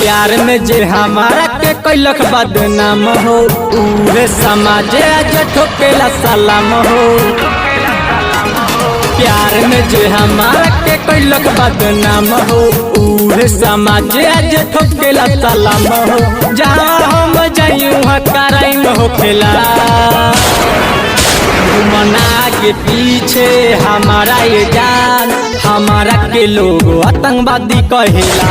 प्यार में जे हमारा के कैलक बदनाम हो, उहे समाजे आज ठोकेला सलाम हो। प्यार में जे हमारा के कैलक बदनाम हो, उहे समाजे आज ठोकेला सलाम हो। जहाँ हम जाई वहाँ कराई में होखेला। घुमना के पीछे हमारा ये जान, हमारा के लोग आतंकवादी कहेला।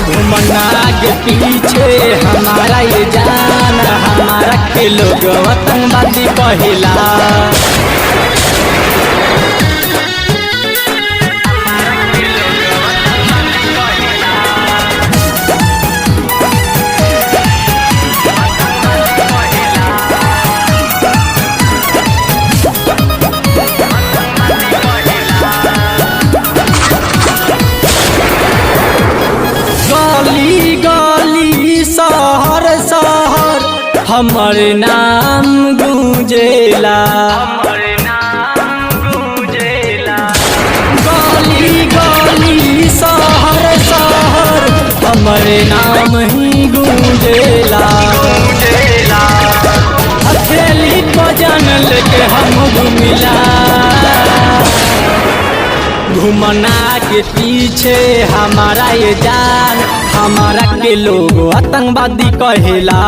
घुमना के पीछे हमारा ये जान, हमारा के लोग आतंकवादी कहेला। गली गली शहर शहर हमर नाम गूंजेला। गली गली शहर शहर हमर नाम ही गूंजेला। हथेली को जान लेके हम घूमिला। घुमना के पीछे हमारा ये जान, हमारा के लोग आतंकवादी कहेला।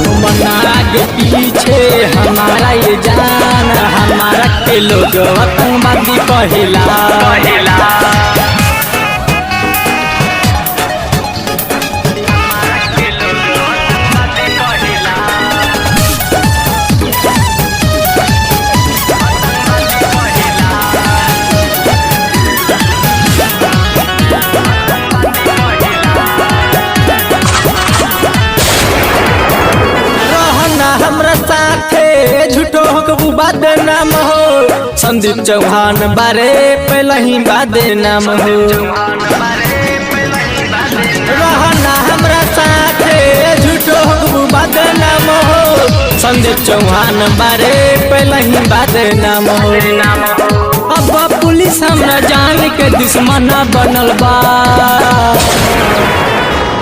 घुमना के पीछे हमारा ये जान, हमारा के लोग आतंकवादी कहेला। हमरा साथे झूठो हो बदनाम हो, संदीप चौहान बारे पहले ही बदनाम हो। रहना हमरा साथे झूठो हो बदनाम हो, संदीप चौहान बारे पहले ही बदनाम हो। अब पुलिस हमरा जान के दुश्मन बनल बा।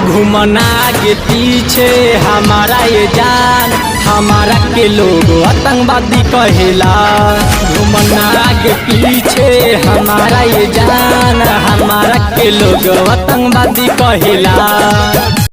घुमना के पीछे हमारा ये जान, हमारा के लोग आतंकवादी कहेला। घुमना के पीछे हमारा ये जान, हमारा के लोग आतंकवादी कहेला।